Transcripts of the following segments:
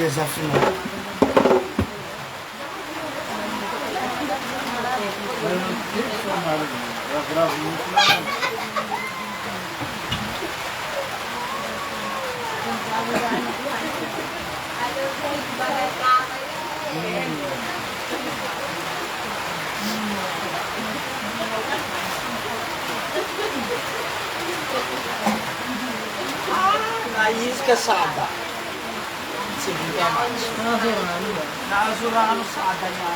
Desafinou. A isca sada. Nasurano sada niya.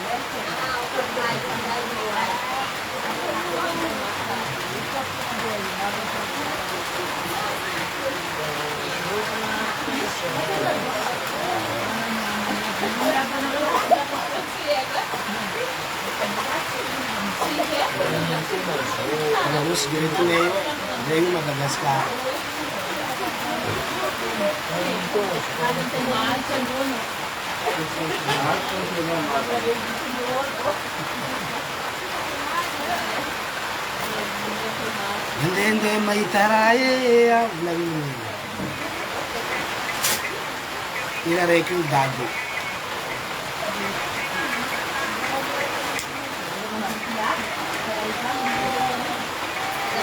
Terus gitu nih, dari Madagaskar. Hindi may taraye lagi inareking dado.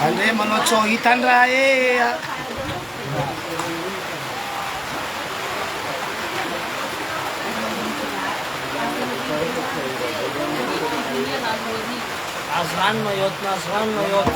Andre manochohitan raye. Nasran mayot.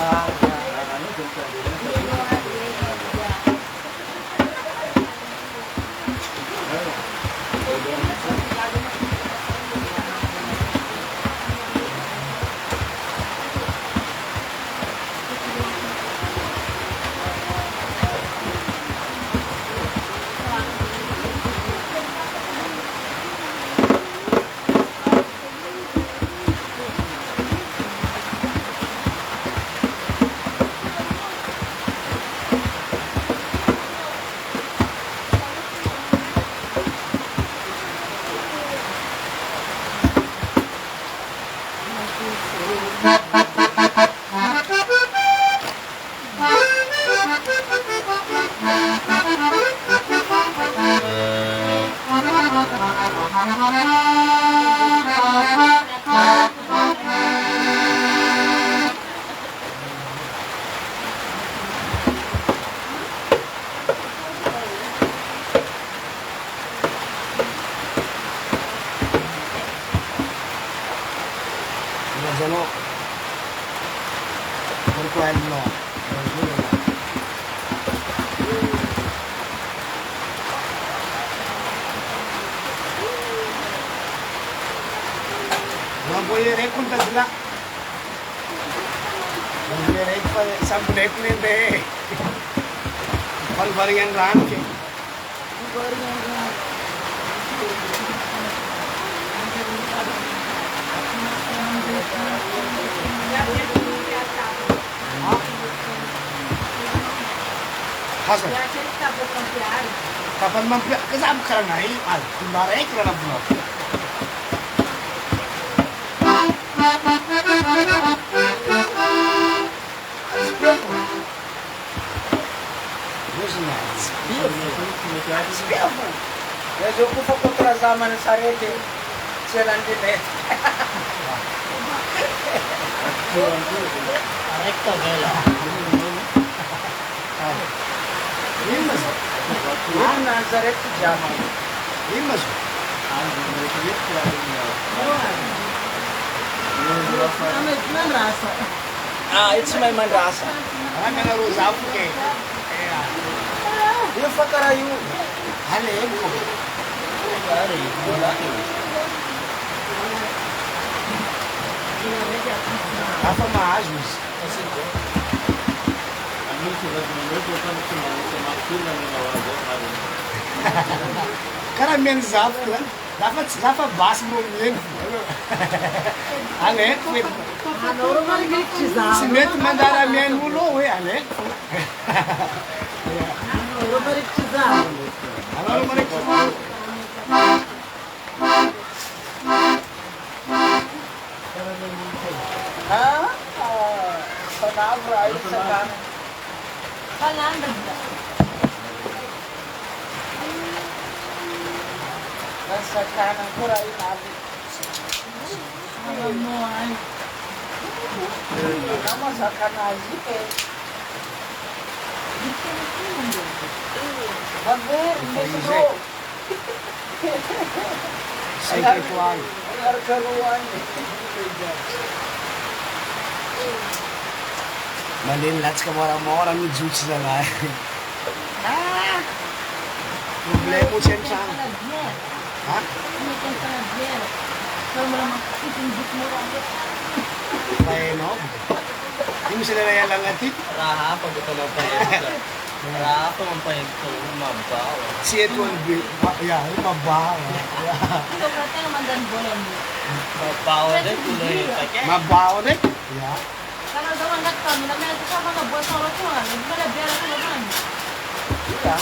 Baringan ran ke Hasan. Ya, aquele cabelo campeado. Kapag mampia, kasama ka lang ay, kumbaray ka lang po. Gusto na. Beautiful. Medyo ko pa kontrasama ng sarili. Siya lang din eh. Recto vela. Yun mas. Yung Nazareth pijama. Yun mas. It's my mandrasa. Marami na rosa po kay. Kaya, Yung pakarayo. halim ko. Pare, wala. Rafa Maasmos. Kasi ko. Ano sila dito sa makina ni Nawago, hari. Karamihan zap lang. Dapat bas mo yun. Ale, Ano naman nagkikisama? simet mandaramihan mo lo, ale. Ano naman nagkikisama? Ano naman ito? Ha? Sa Nabra ay sa kanan. Kalandad na. Nasa kanan ko rin nabi. Alam mo ay. Nama sa kanazi eh. Maber, hindi ko. Secret one. Ang karuan eh. Malin lats ka orang ni juice na nga. Problema mo siya siya. Kaladyer. Ha? Ano kang kaladyer? Pero mo lang makitinggit mo lang. Kaya no? Hindi mo sila nayalang atit. Raha, pag ito ng payento. Raha, pag ang payento, mabaw. Si Edwin, yeah, mabaho. Ito ka tayo mandan bolan mo. Mabaw din, tuloy yung take. Mabaho rin. Yeah. Kalau daw ang gato, minamaya ito sa mga buwan sa oras hindi mo na biyara ka naman. Ika.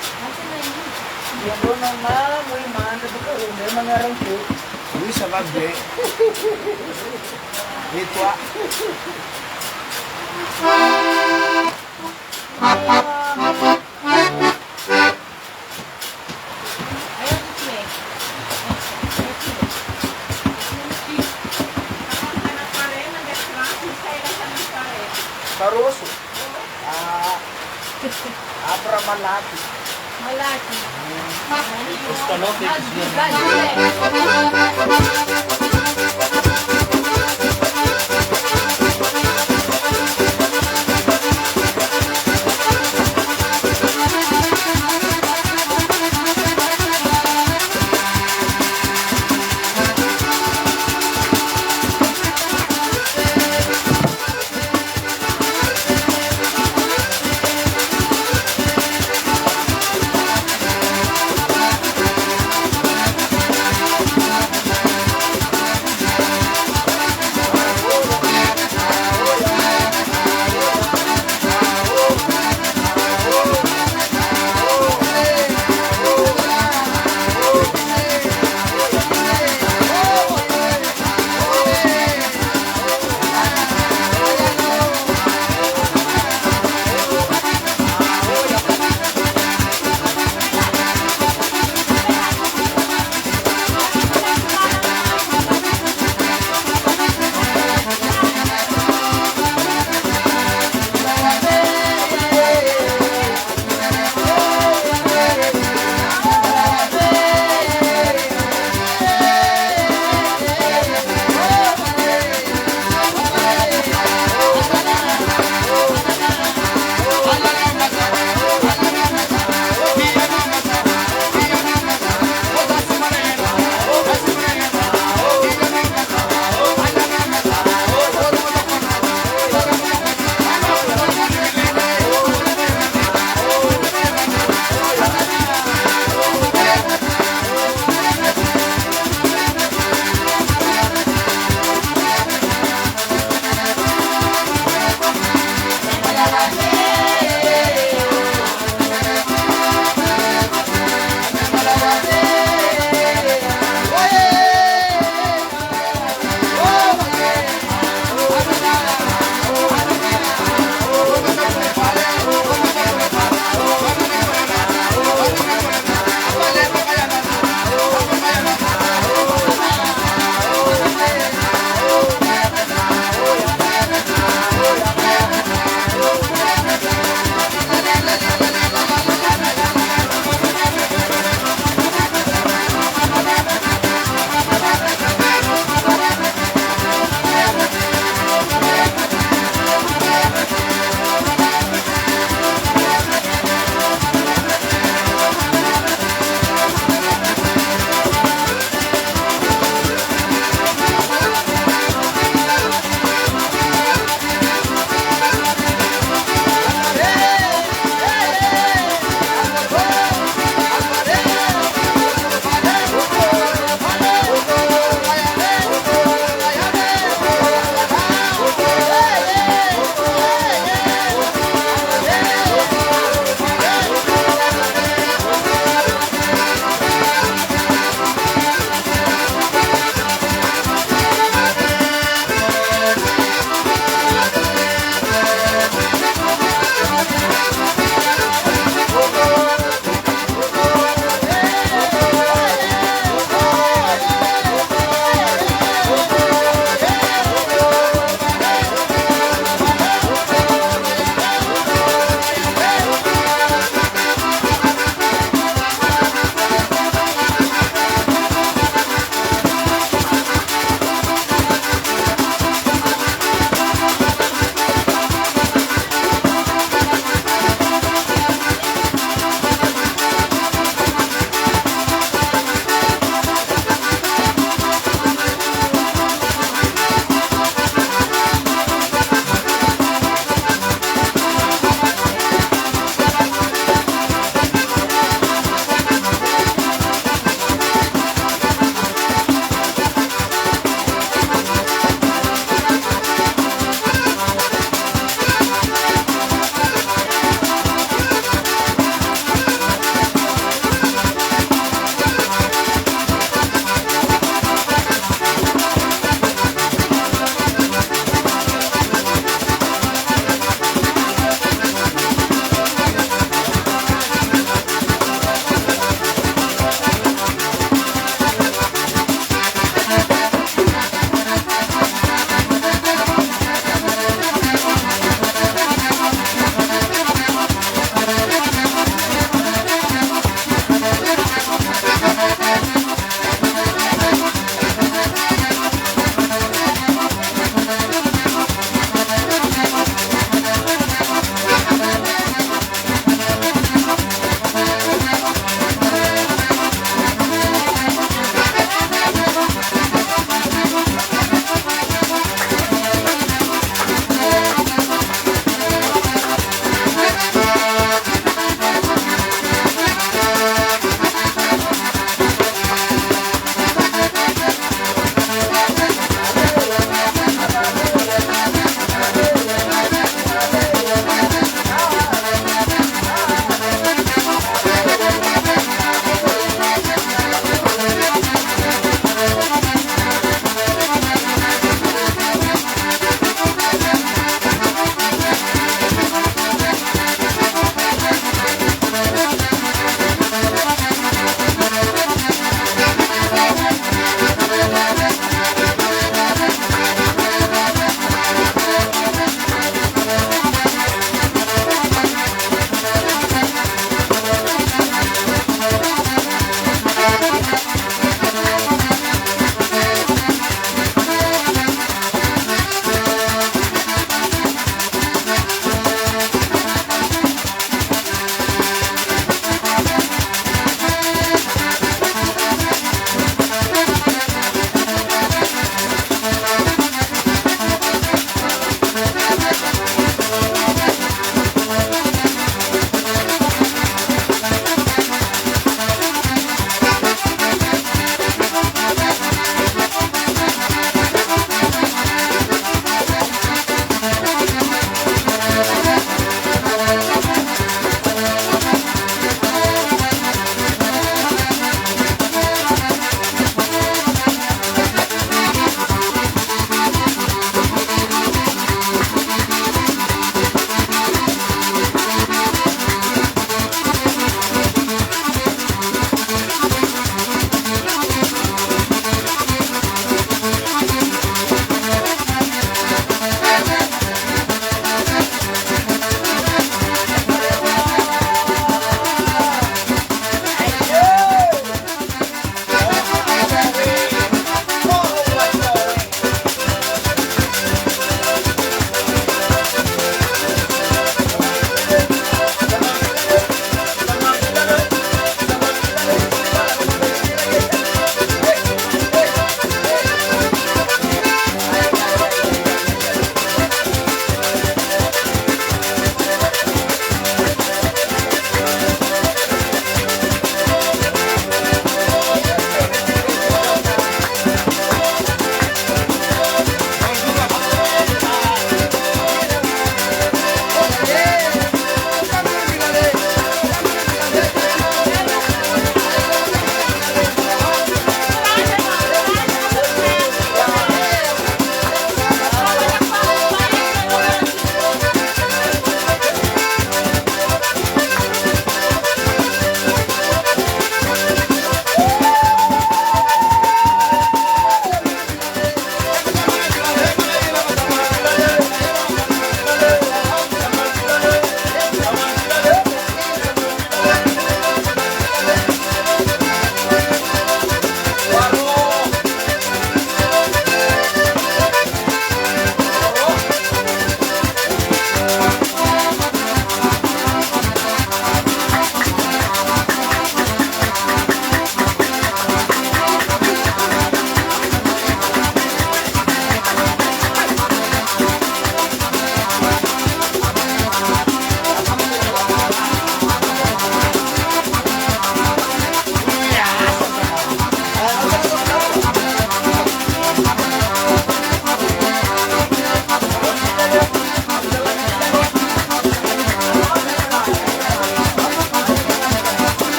Kasi na yun. Yan doon naman, may mga ko. May mga rangko. Ini sabab deh. Itu ah. Ayaw ito siya eh. Karoso. Abra malaki. Malaki. Gusto no, fix yun.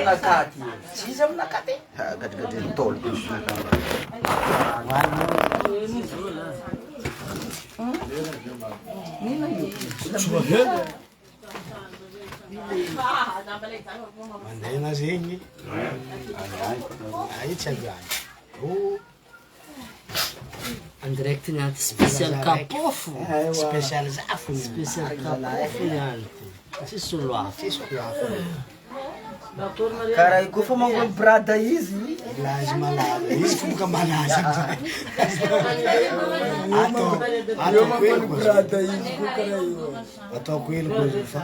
aminakaty tsy izy aminakaty Gadrigadrin'ny tôlo. Mandaina zegny. Ay tsy agany. En direct nianty spécial kapofo. Spécial zafo. Spécial kapofo nianty. Tsisy olo hafa. Tsisy olo hafa. karaha io koa fa mangolo brada izy Lazy malaza. Izy foka malaza. brada izy koa karaha io Ataoko helo koa fa.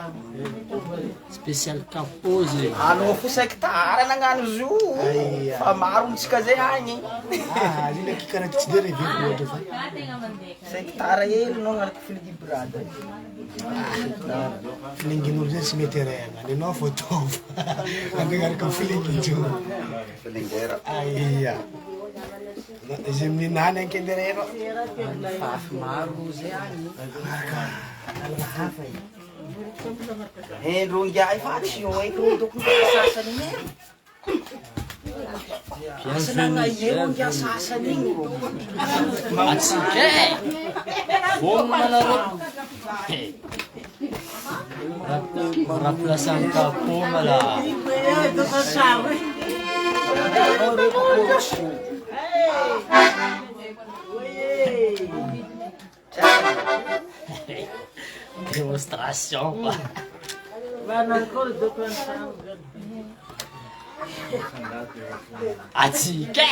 Spécial kapozy. anao fo sectara nagnano zo fa maro ntsika zay agny Lina kikana tsy de reveko loatra fa. sectara hely no agnaraka filigi brada Filingin'olo zay tsy mety regna. Anao fô tova. Angaraka filingin-jo. Filingera. Aia. Izy amin'ny nany ankenderero. fafy maro zay agny ndrongiay fa tsy io eky tokony sasany igny piasananaeo sasany igny Atsika Bom manareo. Raplasan kapo mala. Démonstration pa. Atsika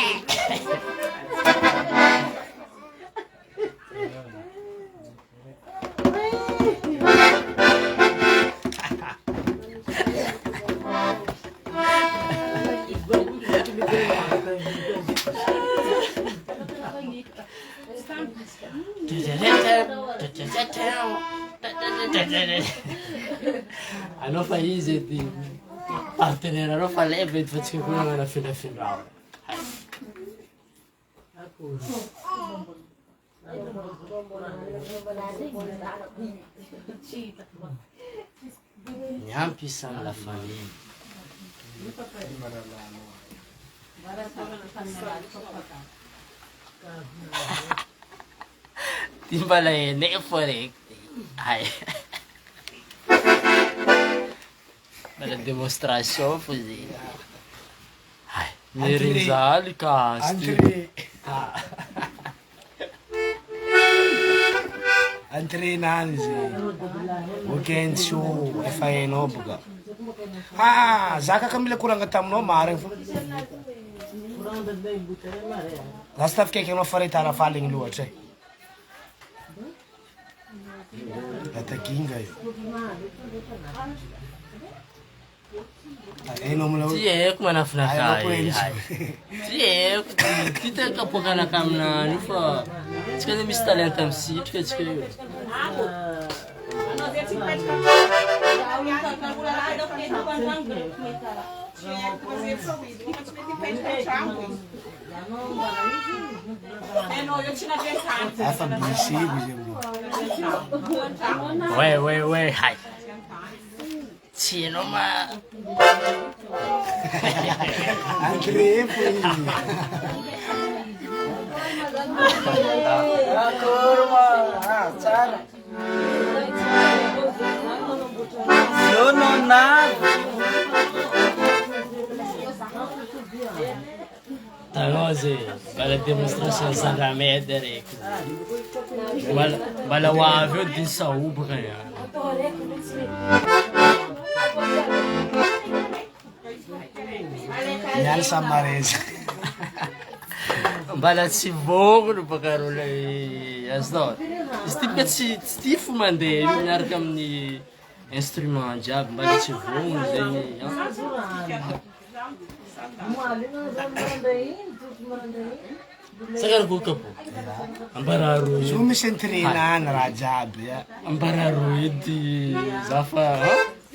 Anao fa izy edy partenaire anao fa leva edy fa tsika koa nagnano findrafindrao. Niampy samy la famille. Ty mbala ene fo reky. Ay. Mbala démonstration fo zay. Ay. Nirinjaly ka. Entrée. Entrée nany zay. Weekend show efa hainao boka. Zaka ka mila koranga taminao marigny fo. Lasa tafikaiky anao faretara faligny loatra e. Atakinga io. Hainao mila Ty haiko manafinaka hainao koa io. izy. Ty haiko ty tena kapoakanaka aminany io fa tsika zay misy talenta misitrika tsika io. Afa bisigo izy aminao. Ouais, hay. Tsy hainao ma... Entrée fo izy. akory ma tsara io no navy Tanao zay, mbala démonstration zandramedy reky. Mbala ho avy eo diny sahobaka niany. Niany samareza. Mbala tsy vongony baka rola azonao. Izy ty bika tsy ty fo mandeha io miaraka amin'ny instrument jiaby mbala tsy vongony zegny. Sakary koka po. Ambararo Zo edy. misy entrée nany raha jiaby. Ambararo edy. Za fa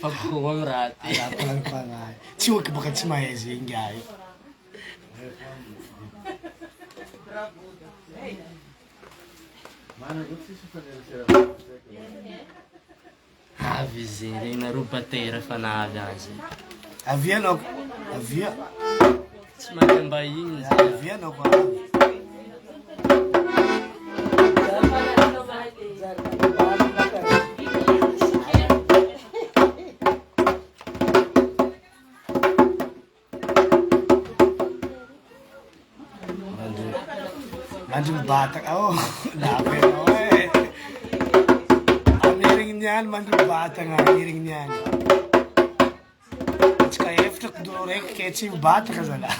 fampikoa amin'ny raha ty. Panahy. Tsy hoky baka tsy mahay zegny ay. Avy zay regny nareo batera fa navy azy. Avy anao Avia. Tsy mandram-bahiny Avia anao koa avy. Mandry mibataka lava ianao e. Amerigny niany mandry mibatana amerigny niany. Tsika efatra kidoro raiky ke tsy mibataka zala.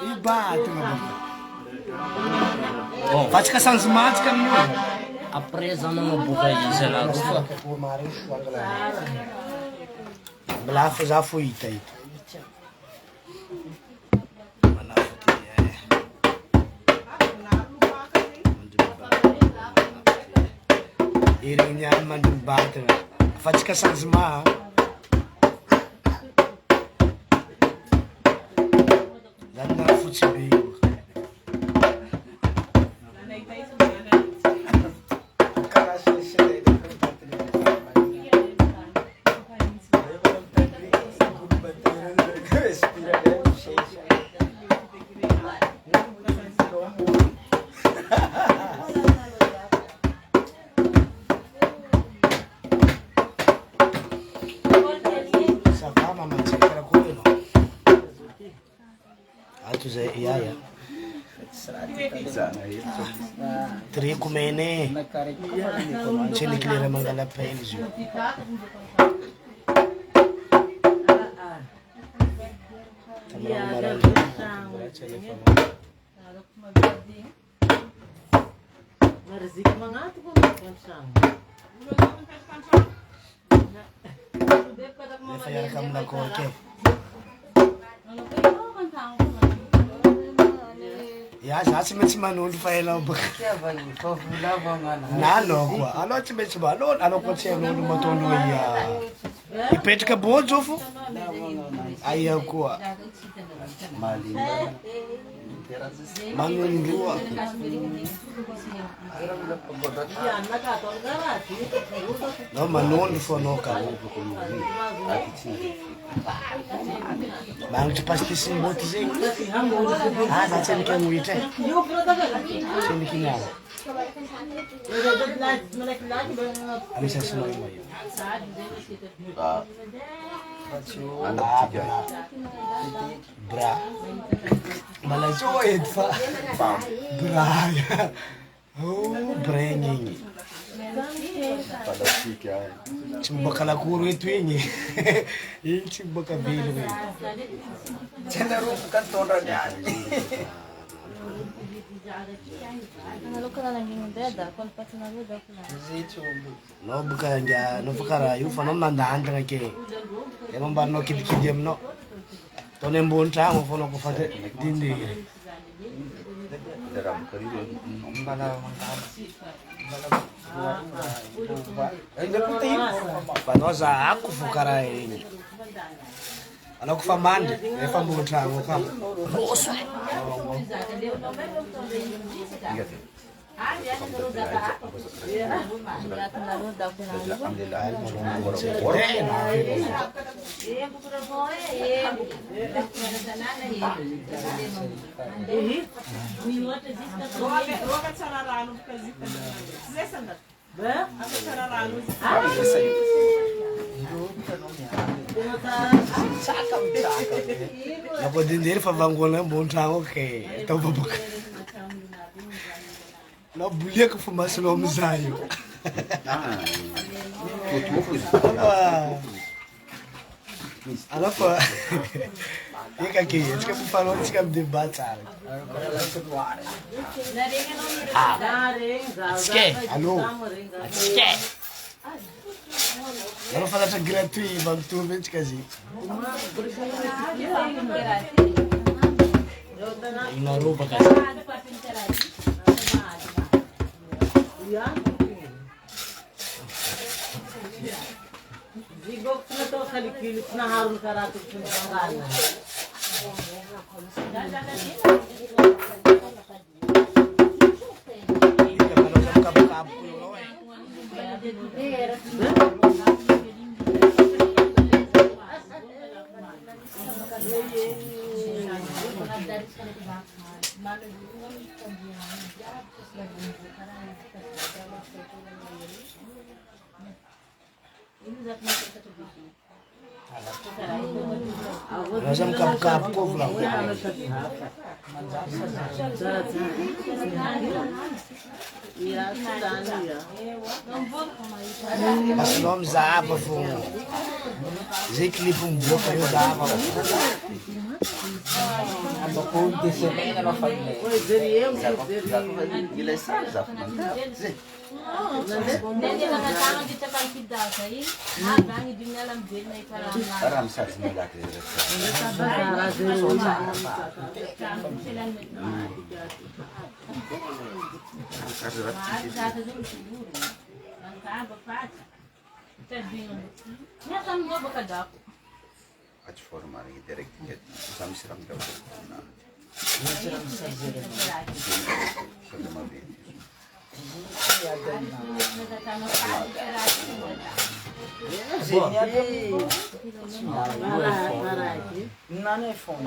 Mibataka baka. Fa tsika changement tsika amin'io. après za magnaboaka izy alako fa Mbola fa za fo hita ito. Irigny niany mandry mibatana. Fa tsika changement. Zany na fotsy be io. Iya. Triko mene. Sini kilira mangala penzi. Fayar kam la ko ke. Ya, za tsy maintsy manondro fa ela baka. Na anao koa. Anao tsy maintsy manondro. Anao koa tsy hanondro matondro ipetraka bôly zao fo. Aia koa. Manondroa. No manondro fo anao ka. Magnitry pastisy mboty zegny. Za tsy niky amoitra. Tsy niky niala. Anisa sinao io. Bra. Malazo ed fa. Bra. Oh, brenging. Tsy miboaka lakoro eto igny. Igny tsy miboaka velo igny. Tsy naroboka ny tondra niany. No buka ngia no fakara io fa no mandandagna ke. Eno mbanao kidikidy aminao. Tony ambony tragno fô nako fa dindi. Fa no za ako fô kara igny. Anao ko fa mandry, efa ambony tragno ka. Boso. Ako din din fa vangola ambony tragno ke. Ito babaka. No bulia ko fumasilo mzayo. Alafu yeka ke, tsika falo tsika mdebata. Atske, allo. Atske. Não fala tá gratuito, vamos tu ver tsika zi. Ina roupa kasi. Zigok na to kalikilip na harun karatok ng pangalan. Lazim kap-kap ko vlog. Mas não me zaba fumo. Zé clipe boca eu zaba. Ano ko desse bem na família. Gila sa zap man. Hindi lang natangan dito kang pidasa eh. Habang hindi na lang din na iparang Aram sa nila kaya. At formar direct kami siram daw na. Siram sa zero. Sa mabit. Nane phone.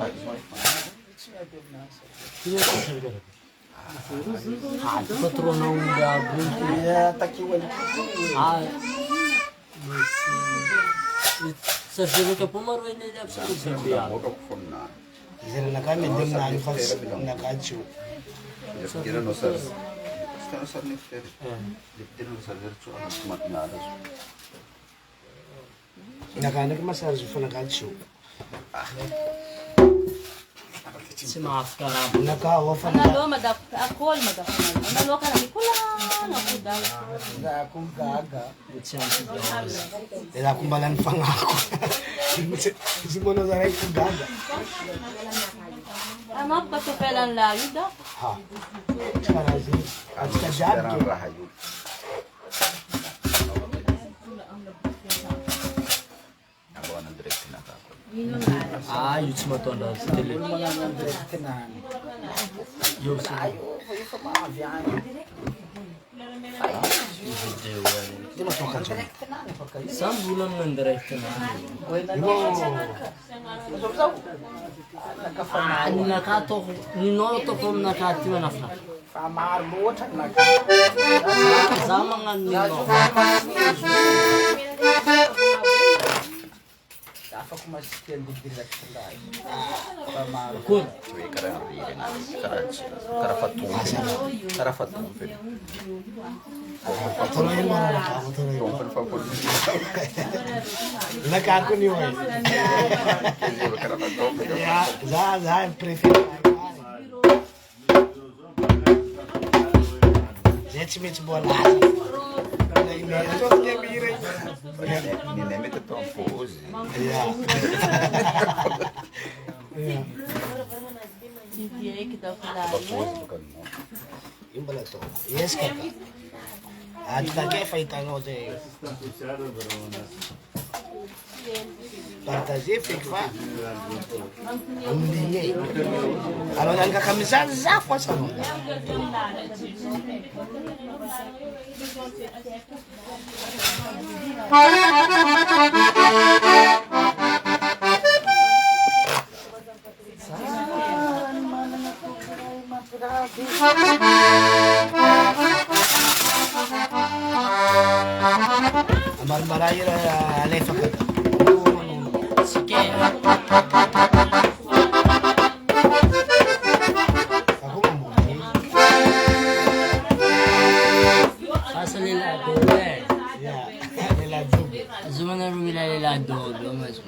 Patrono da Buntu. Ya takiwan. Serve ka pumarway na dyan sa serve. Moto phone na. Zero na kami dem na alifas na kachu. Kira no sir. Está no sir ni fer. Diptino no sir chu ana mat na ada. Nakanak masarju fa na kachu. Si maafkara. Nakawa fa na. Ano, akol, ano ka na, kulang, ako daw. Ga akong gaga. Ila kumbalan pa nga ako. Si Mono Zaray kung gaga. Ano, patupelan layo daw. Ha. Karazi. At sa Darang jadge. rahayu. Ako ang direct na ka. Yun mo to na sa tele. Mga nandres tinan. Yun Ayo, ito mga biyan. Di mas makacho. Saan bulan ng direct na? Ano nakato, ninoto ko nakati na nafla. Famar buot na Sama nga nino. dapat ko mas skill di direct na. Famar. Kun. Tuwi ka rin rin. Karafatong. Tuloy mo na ako. Tuloy mo. Kumpul pa po. Nakako ni Way. Hindi ba karafatong? Ya, za, prefiro. Zet mit bola. Ninemi ito ang pose. Ya. Hindi ay kita pala. Pose bukan mo. Yung bala to. Yes ka. At lagi faitan mo de. Fantasia fake fa. Hindi. Ano nang kakamisan sa kwa sa mo. Amar maraya lefa ka. Sige. Ako mo. Asa nila dole. Ya. Nila dug. Zuma na rumila nila dole. Mas.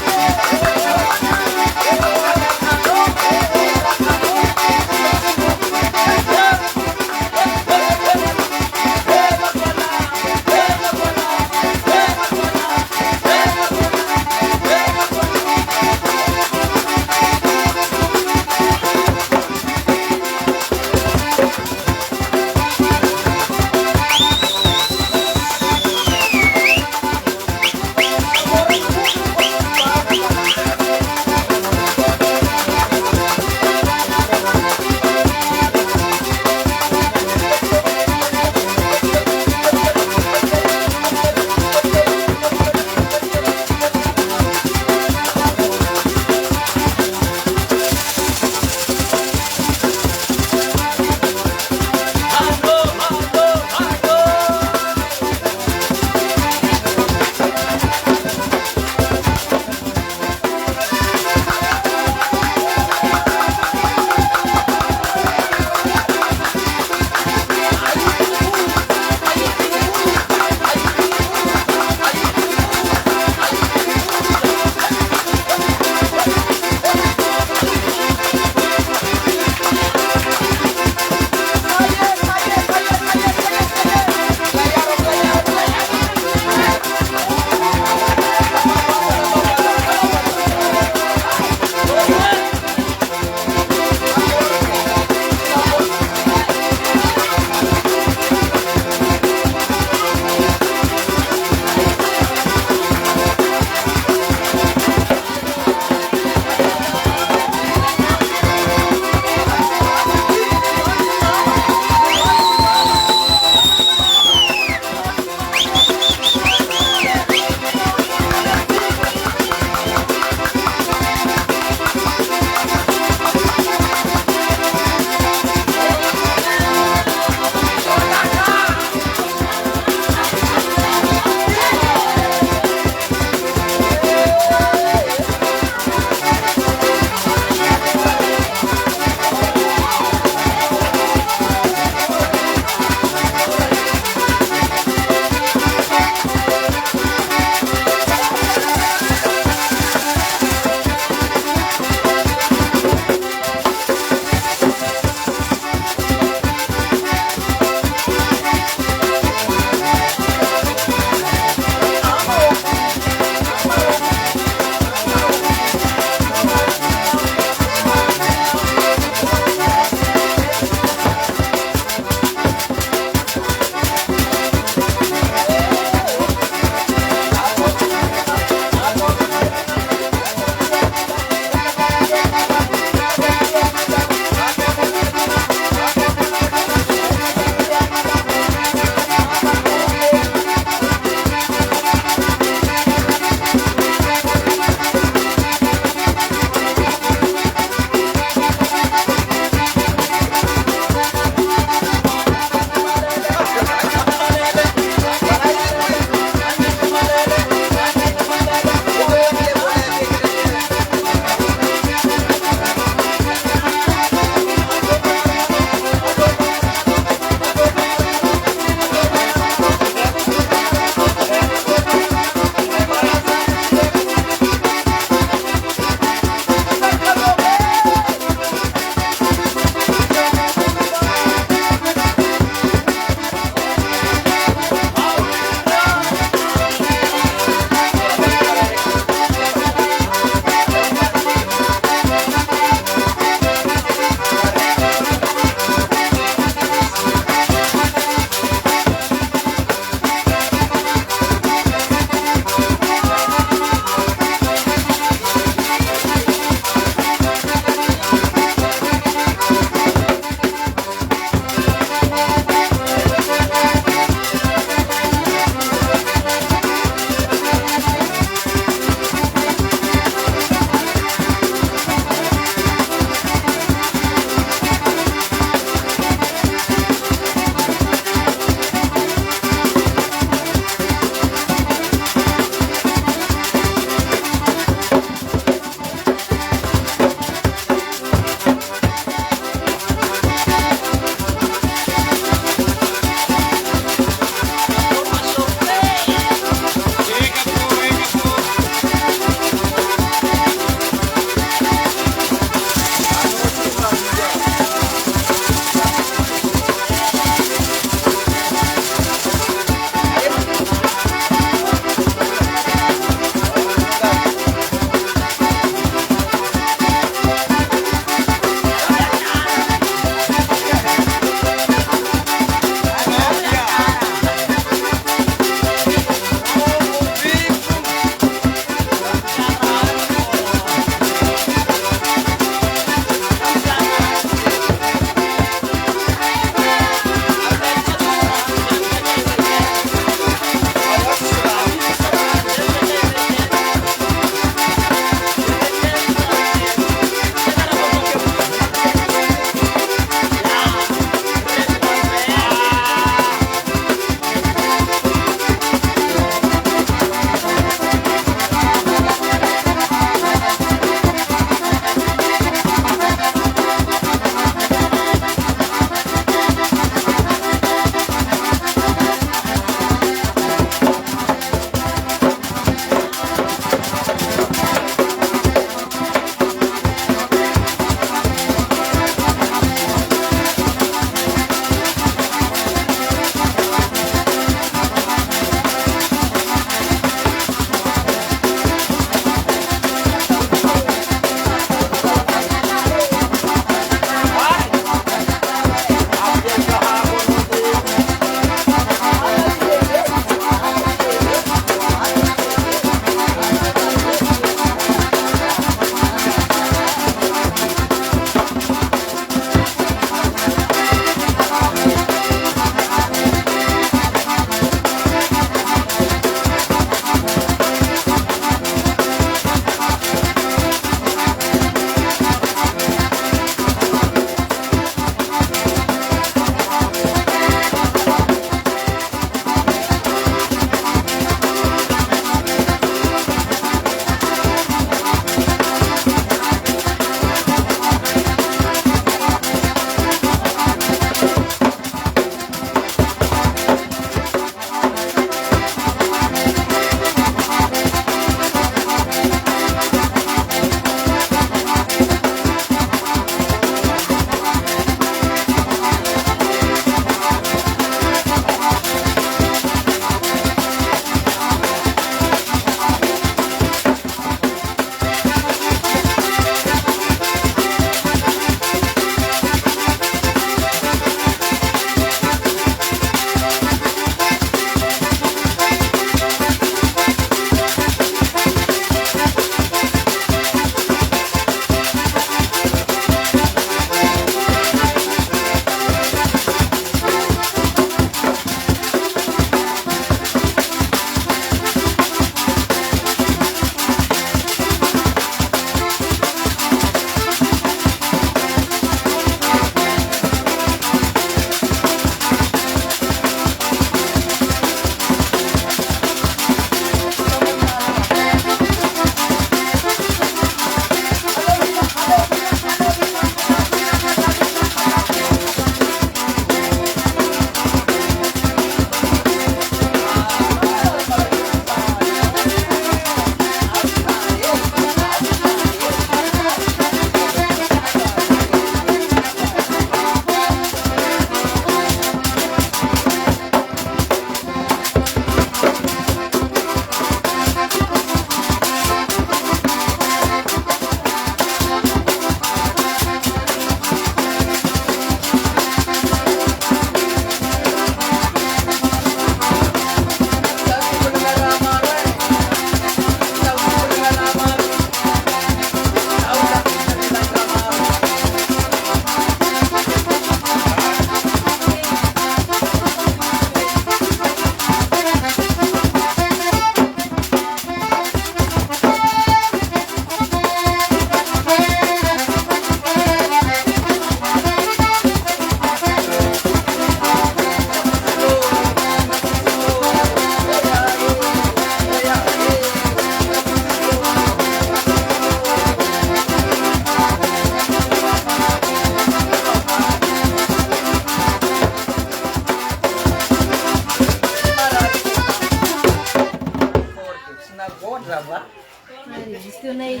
Reaccionei.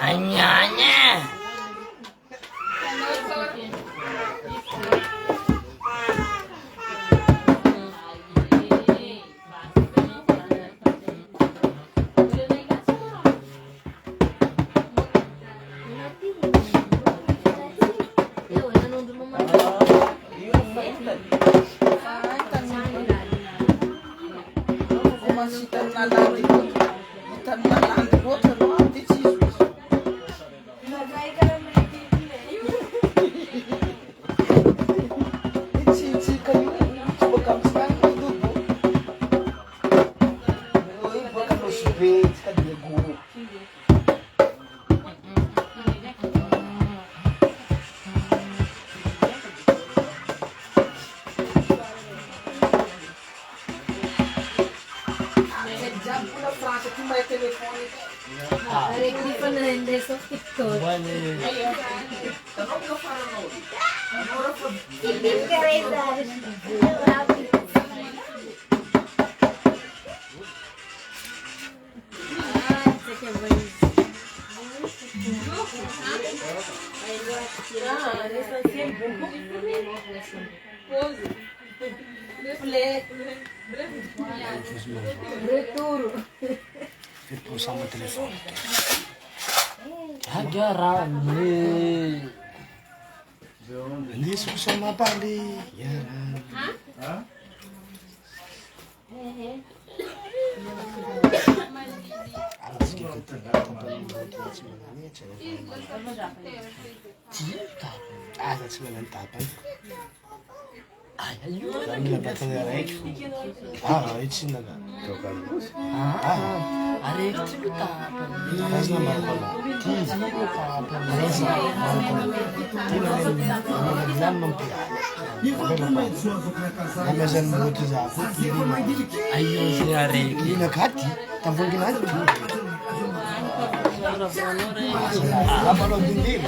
Anha. Vou pulsar meu telefone. Agarrame. Nisso sama pali. Ada sembilan tapan. Kami dapat ngerek. Itu naga. Arek itu tapan. Kas nama apa? Lam mempira. Nama saya mengutus aku. Ayo si arek. Ini kati. Tampung kita. Apa lo dinding?